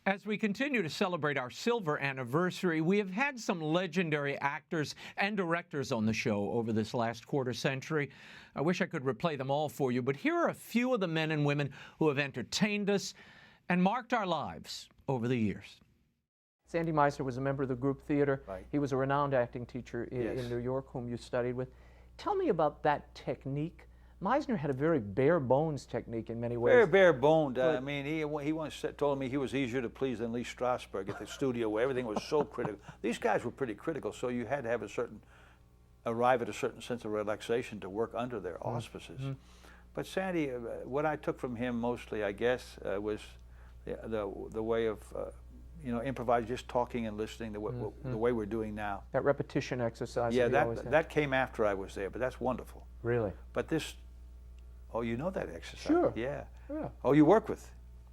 As we continue to celebrate our silver anniversary, we have had some legendary actors and directors on the show over this last quarter century. I wish I could replay them all for you, but here are a few of the men and women who have entertained us and marked our lives over the years. Sandy Meisner was a member of the group theater. Right. He was a renowned acting teacher in New York, whom you studied with. Tell me about that technique. Meisner had a very bare-bones technique in many ways. Very bare-boned. I mean, he once told me he was easier to please than Lee Strasberg at the studio, where everything was so critical. These guys were pretty critical, so you had to have arrive at a certain sense of relaxation to work under their auspices. Mm-hmm. But Sandy, what I took from him mostly, I guess, was the way of improvise, just talking and listening, the way we're doing now. That repetition exercise. Yeah, that came after I was there, but that's wonderful. Really? But this, oh, you know that exercise? Sure. Yeah. Yeah. Oh, you work with?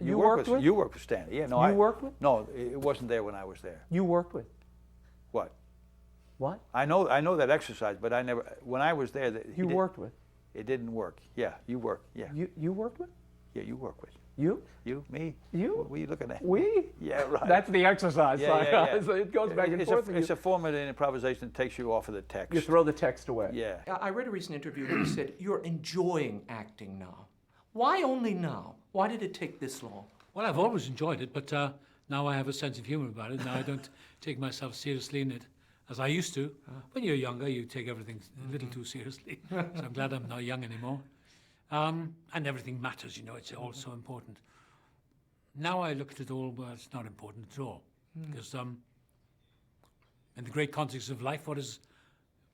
You worked with? You worked with Stanley. Yeah. No. You worked with? No, it wasn't there when I was there. You worked with? What? What? I know that exercise, but I never. When I was there, you worked with? It didn't work. Yeah, you work. Yeah. You worked with? Yeah, you work with. You? You? Me? You? What are you looking at? We? Yeah, right. That's the exercise. Yeah. So it goes back and forth. It's a form of improvisation that takes you off of the text. You throw the text away. Yeah. I read a recent interview where you said you're enjoying acting now. Why only now? Why did it take this long? Well, I've always enjoyed it, but now I have a sense of humor about it. Now I don't take myself seriously in it, as I used to. When you're younger, you take everything a little too seriously. So I'm glad I'm not young anymore. And everything matters, it's all so important. Now I look at it all, well, it's not important at all. Because in the great context of life,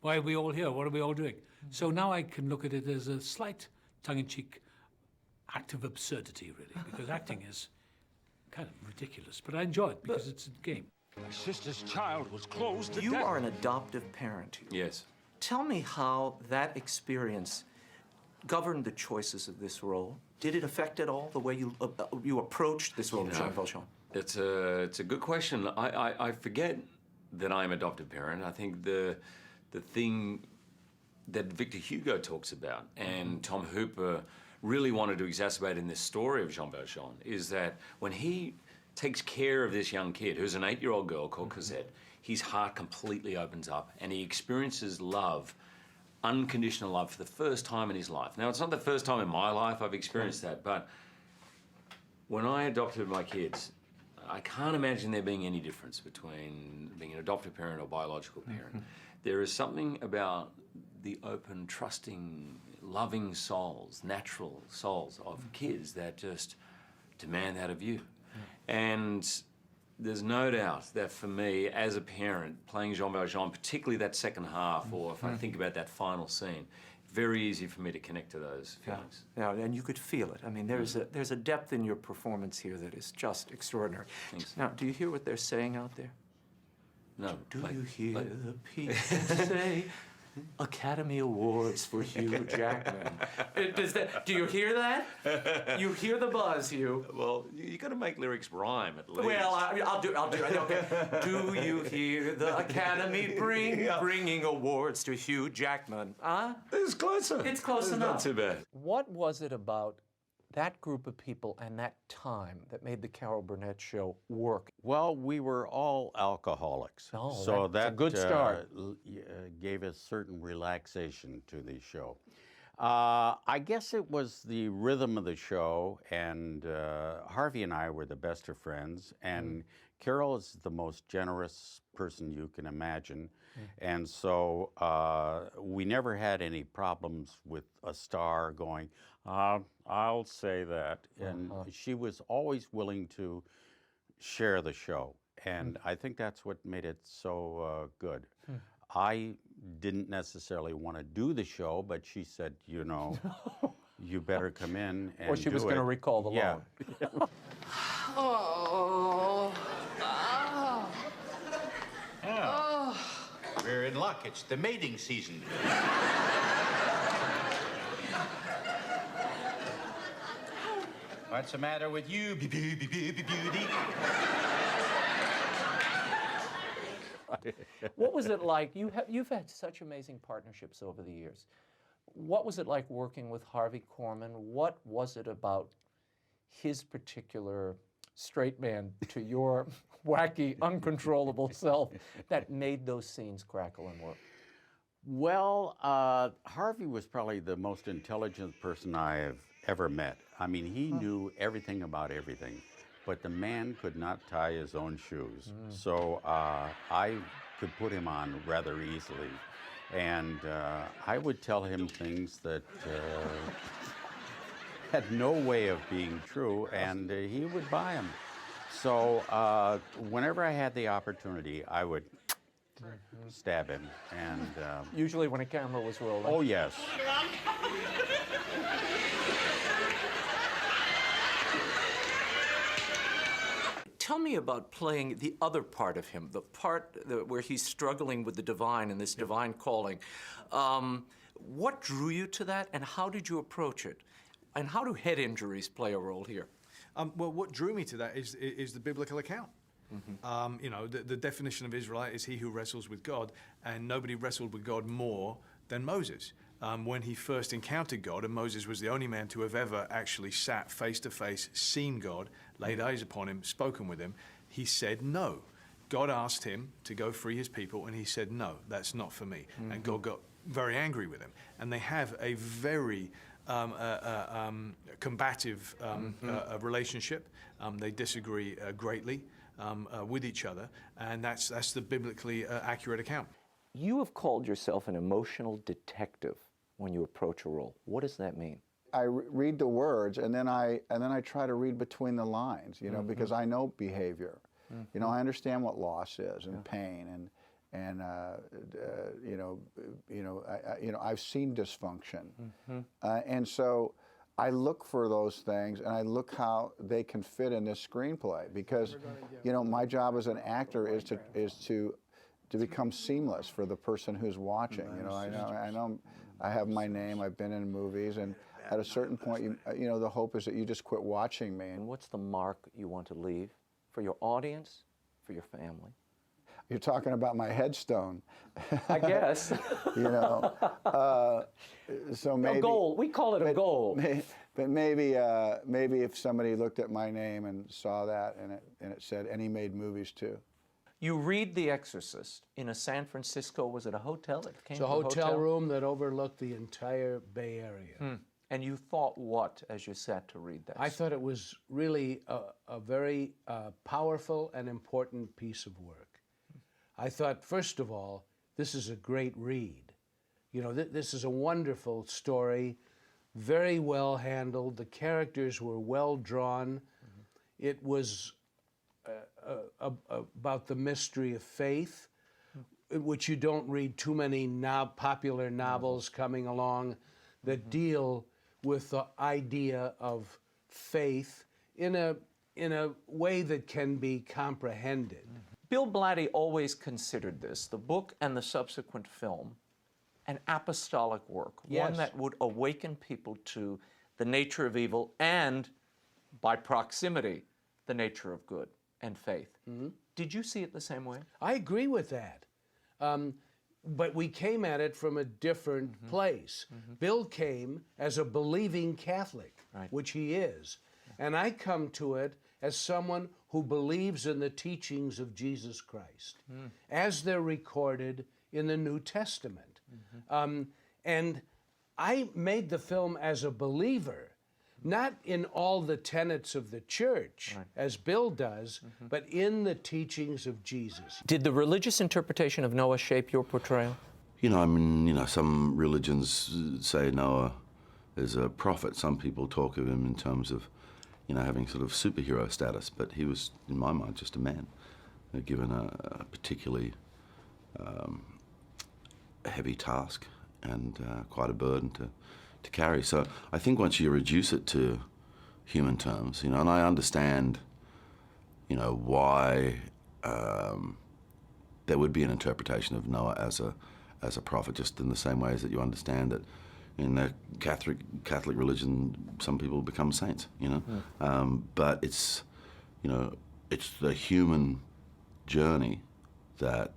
why are we all here? What are we all doing? So now I can look at it as a slight tongue-in-cheek act of absurdity, really, because acting is kind of ridiculous. But I enjoy it because it's a game. My sister's child was closed to You death. are an adoptive parent. Yes. Tell me how that experience governed the choices of this role. Did it affect at all the way you approached this role of Jean Valjean? It's a good question. I forget that I'm an adoptive parent. I think the thing that Victor Hugo talks about and Tom Hooper really wanted to exacerbate in this story of Jean Valjean is that when he takes care of this young kid, who's an 8-year-old girl called Cosette, his heart completely opens up and he experiences love, unconditional love, for the first time in his life. Now, it's not the first time in my life I've experienced that, but when I adopted my kids, I can't imagine there being any difference between being an adoptive parent or biological parent. There is something about the open, trusting, loving souls, natural souls of kids that just demand that of you. And there's no doubt that for me, as a parent, playing Jean Valjean, particularly that second half, or if I think about that final scene, very easy for me to connect to those feelings. Yeah, and you could feel it. I mean, there's a depth in your performance here that is just extraordinary. Thanks. Now, do you hear what they're saying out there? No. Do you hear the people say Academy Awards for Hugh Jackman? Do you hear that? You hear the buzz, Hugh. Well, you got to make lyrics rhyme at least. Well, I'll do it. Okay. Do you hear the Academy bringing awards to Hugh Jackman? Huh? It's closer. It's close enough. Not too bad. What was it about that group of people and that time that made the Carol Burnett show work? Well, we were all alcoholics, Oh, so that's a good start. Gave us certain relaxation to the show. I guess it was the rhythm of the show, and Harvey and I were the best of friends, and Carol is the most generous person you can imagine, and so we never had any problems with a star going, I'll say that, and she was always willing to share the show, and I think that's what made it so good. I didn't necessarily want to do the show, but she said, you better come in and Or she was going to recall the loan. Oh. We're in luck. It's the mating season. What's the matter with you, beauty? What was it like? You've had such amazing partnerships over the years. What was it like working with Harvey Korman? What was it about his particular straight man to your wacky, uncontrollable self that made those scenes crackle and work? Well, Harvey was probably the most intelligent person I have ever met. I mean, he knew everything about everything, but the man could not tie his own shoes. So I could put him on rather easily. And I would tell him things that had no way of being true, and he would buy them. So whenever I had the opportunity, I would stab him. And Usually when a camera was rolling. oh yes. Tell me about playing the other part of him, the part where he's struggling with the divine and this divine calling. What drew you to that, and how did you approach it? And how do head injuries play a role here? Well, what drew me to that is the biblical account. You know, the definition of Israelite is he who wrestles with God, and nobody wrestled with God more than Moses. When he first encountered God, and Moses was the only man to have ever actually sat face to face, seen God, laid eyes upon him, spoken with him, he said no. God asked him to go free his people, and he said, no, that's not for me. And God got very angry with him. And they have a very combative relationship. They disagree greatly with each other, and that's the biblically accurate account. You have called yourself an emotional detective when you approach a role. What does that mean? I read the words, and then I try to read between the lines, you know, because I know behavior. You know, I understand what loss is and pain, and I've seen dysfunction, and so I look for those things, and I look how they can fit in this screenplay, because you know, my job as an actor is to become seamless for the person who's watching. You know, I know I have my name. I've been in movies, and at a certain point, you know, the hope is that you just quit watching me. And what's the mark you want to leave for your audience, for your family? You're talking about my headstone. I guess. You know, so maybe a goal. We call it a goal. But maybe if somebody looked at my name and saw that, and it said, and he made movies too. You read The Exorcist in a San Francisco, was it a hotel? It's a hotel room that overlooked the entire Bay Area. And you thought what as you sat to read that? I thought it was really a very powerful and important piece of work. I thought, first of all, this is a great read. You know, this is a wonderful story, very well handled. The characters were well drawn. It was about the mystery of faith, which you don't read too many popular novels coming along that deal with the idea of faith in a way that can be comprehended. Bill Blatty always considered this, the book and the subsequent film, an apostolic work, one that would awaken people to the nature of evil and, by proximity, the nature of good and faith. Did you see it the same way? I agree with that. But we came at it from a different place. Bill came as a believing Catholic, which he is. And I come to it as someone who believes in the teachings of Jesus Christ, as they're recorded in the New Testament. And I made the film as a believer, not in all the tenets of the church, as Bill does, but in the teachings of Jesus. Did the religious interpretation of Noah shape your portrayal? You know, I mean, you know, some religions say Noah is a prophet. Some people talk of him in terms of, you know, having sort of superhero status, but he was, in my mind, just a man, given a particularly heavy task and quite a burden to carry. So I think once you reduce it to human terms, you know, and I understand, you know, why there would be an interpretation of Noah as a prophet, just in the same way as that you understand that in the Catholic religion, some people become saints, you know. But it's, you know, it's the human journey that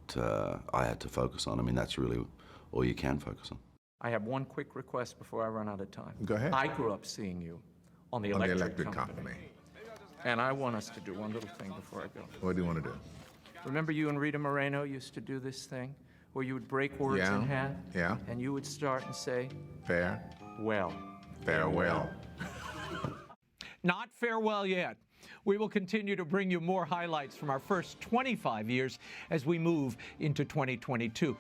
I had to focus on. I mean, that's really all you can focus on. I have one quick request before I run out of time. Go ahead. I grew up seeing you on the Electric Company. And I want us to do one little thing before I go. What do you want to do? Remember you and Rita Moreno used to do this thing where you would break words in half? Yeah. And you would start and say, Farewell. farewell. Not farewell yet. We will continue to bring you more highlights from our first 25 years as we move into 2022.